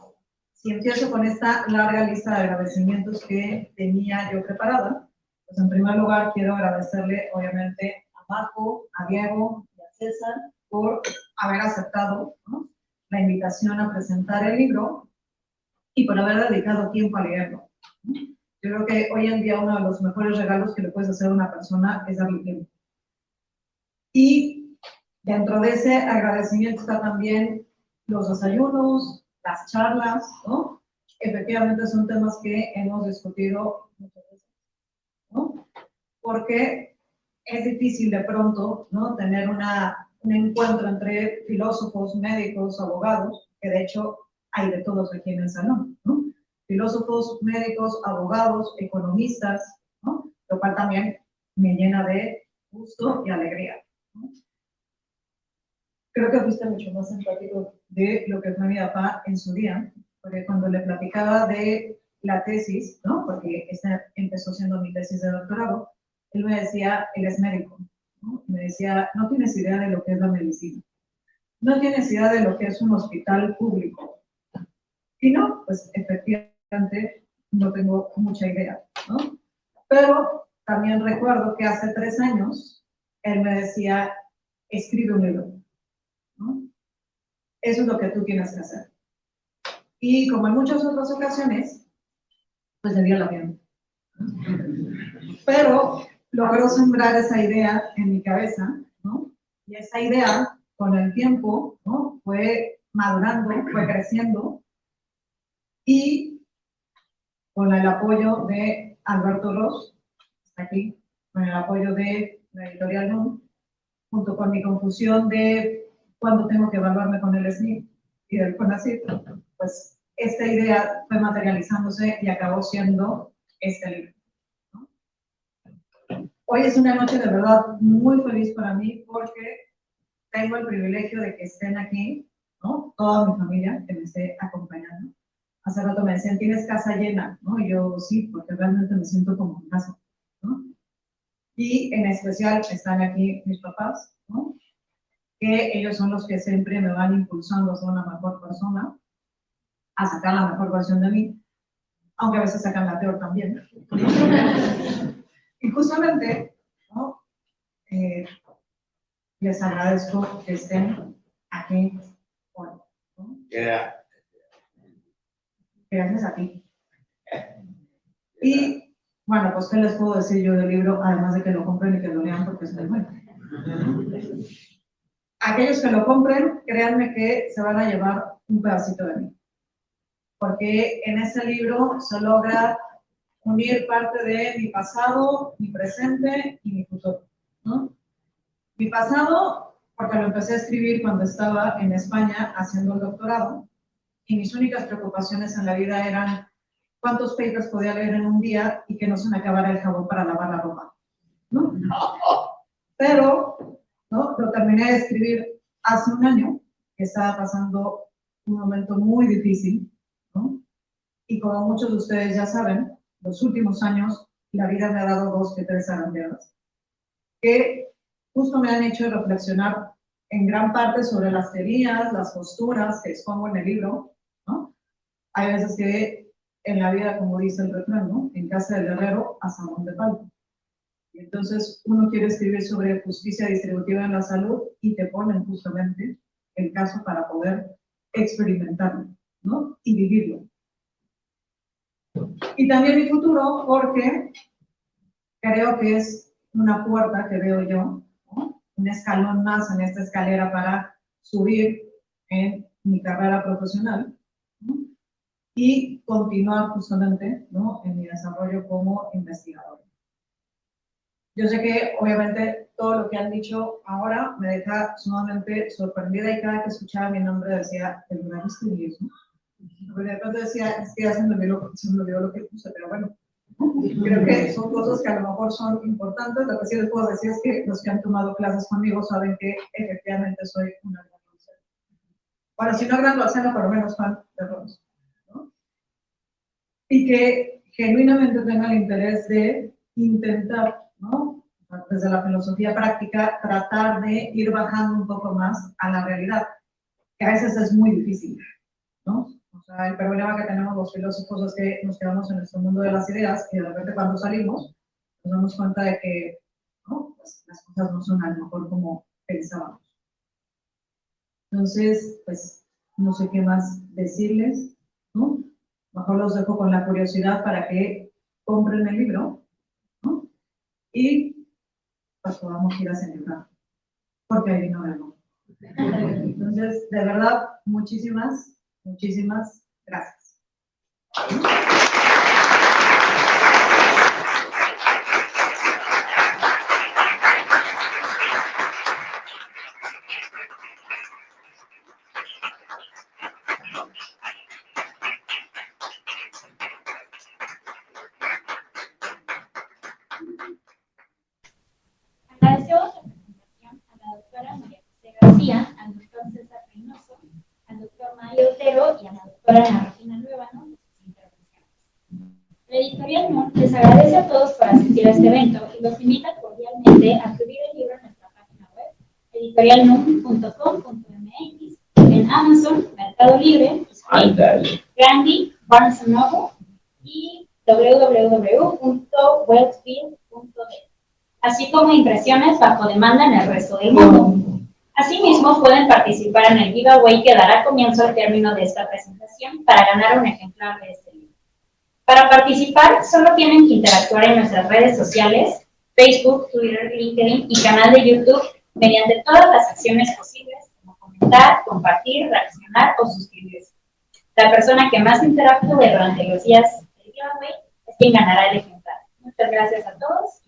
si empiezo con esta larga lista de agradecimientos que tenía yo preparada, pues en primer lugar quiero agradecerle obviamente a Marco, a Diego y a César por haber aceptado, ¿no?, la invitación a presentar el libro y por haber dedicado tiempo a leerlo. Yo creo que hoy en día uno de los mejores regalos que le puedes hacer a una persona es darle tiempo. Y dentro de ese agradecimiento está también los desayunos, las charlas, ¿no? Efectivamente son temas que hemos discutido muchas veces, ¿no? Porque es difícil de pronto, ¿no?, tener un encuentro entre filósofos, médicos, abogados, que de hecho hay de todos aquí en el salón, ¿no? Filósofos, médicos, abogados, economistas, ¿no? Lo cual también me llena de gusto y alegría, ¿no? Creo que fuiste mucho más empático de lo que fue mi papá en su día, porque cuando le platicaba de la tesis, ¿no?, porque esta empezó siendo mi tesis de doctorado, él me decía, él es médico, ¿no? Me decía, no tienes idea de lo que es la medicina, no tienes idea de lo que es un hospital público. Y no, pues efectivamente no tengo mucha idea, ¿no? Pero también recuerdo que hace 3 años él me decía, escribe un libro, ¿no? Eso es lo que tú tienes que hacer. Y como en muchas otras ocasiones, pues le dio la bien. Pero logró sembrar esa idea en mi cabeza, ¿no? Y esa idea, con el tiempo, ¿no? Fue madurando, fue creciendo, y con el apoyo de Alberto Ross, está aquí, con el apoyo de la editorial NUM, junto con mi confusión de cuándo tengo que evaluarme con el SNI y del CONACYT, pues esta idea fue materializándose y acabó siendo este libro, ¿no? Hoy es una noche de verdad muy feliz para mí porque tengo el privilegio de que estén aquí, ¿no? Toda mi familia que me esté acompañando. Hace rato me decían, ¿tienes casa llena? ¿No? Y yo, sí, porque realmente me siento como en casa, ¿no? Y en especial están aquí mis papás, ¿no? Que ellos son los que siempre me van impulsando a ser una mejor persona, a sacar la mejor versión de mí, aunque a veces sacan la peor también. Y justamente, ¿no? Les agradezco que estén aquí hoy, ¿no? Gracias a ti. Y bueno, pues ¿qué les puedo decir yo del libro? Además de que lo compren y que lo lean porque es muy bueno. Aquellos que lo compren, créanme que se van a llevar un pedacito de mí. Porque en este libro se logra unir parte de mi pasado, mi presente y mi futuro, ¿no? Mi pasado, porque lo empecé a escribir cuando estaba en España haciendo el doctorado, y mis únicas preocupaciones en la vida eran cuántos papers podía leer en un día y que no se me acabara el jabón para lavar la ropa, ¿no? Pero, ¿no? Lo terminé de escribir hace un año, que estaba pasando un momento muy difícil, ¿no? Y como muchos de ustedes ya saben, los últimos años la vida me ha dado 2 que 3 zarandeadas, que justo me han hecho reflexionar en gran parte sobre las teorías, las posturas que expongo en el libro, ¿no? Hay veces que en la vida, como dice el refrán, ¿no? En casa del herrero, asadón de palo. Y entonces uno quiere escribir sobre justicia distributiva en la salud y te ponen justamente el caso para poder experimentarlo, ¿no? Y vivirlo. Y también mi futuro, porque creo que es una puerta que veo yo, ¿no? Un escalón más en esta escalera para subir en mi carrera profesional, ¿no? Y continuar justamente, ¿no? En mi desarrollo como investigador. Yo sé que obviamente todo lo que han dicho ahora me deja sumamente sorprendida, y cada que escuchaba mi nombre decía, ¿de verdad escribí eso? Porque de pronto decía, es que ya se me olvidó lo que puse, pero bueno, creo que son cosas que a lo mejor son importantes. Lo que sí les puedo decir es que los que han tomado clases conmigo saben que efectivamente soy una gran docente. Bueno, si no gran docente, por lo menos fan de Ross, ¿no? Y que genuinamente tenga el interés de intentar, ¿no? Desde la filosofía práctica, tratar de ir bajando un poco más a la realidad, que a veces es muy difícil, ¿no? O sea, el problema que tenemos los filósofos es que nos quedamos en nuestro mundo de las ideas y de repente cuando salimos nos damos cuenta de que, ¿no? Pues, las cosas no son a lo mejor como pensábamos. Entonces, pues, no sé qué más decirles, ¿no? Mejor los dejo con la curiosidad para que compren el libro, ¿no? Y pues podamos ir a celebrar, porque hay vino de nuevo. Entonces, de verdad, muchísimas gracias. Agradecemos la presentación a la doctora María José García, al doctor César Reynoso, al doctor Mario Otero y a la doctora Ana Regina Luevano por sus intervenciones. La editorial NUM les agradece a todos por asistir a este evento y los invita cordialmente a adquirir el libro en nuestra página web, editorialnum.com.mx, en Amazon, Mercado Libre, Gandhi, Barnes & Noble y www.wellsfield.de. así como impresiones bajo demanda en el resto del mundo. Asimismo, pueden participar en el giveaway que dará comienzo al término de esta presentación para ganar un ejemplar de este libro. Para participar, solo tienen que interactuar en nuestras redes sociales, Facebook, Twitter, LinkedIn y canal de YouTube, mediante todas las acciones posibles, como comentar, compartir, reaccionar o suscribirse. La persona que más interactúe durante los días del giveaway es quien ganará el ejemplar. Muchas gracias a todos.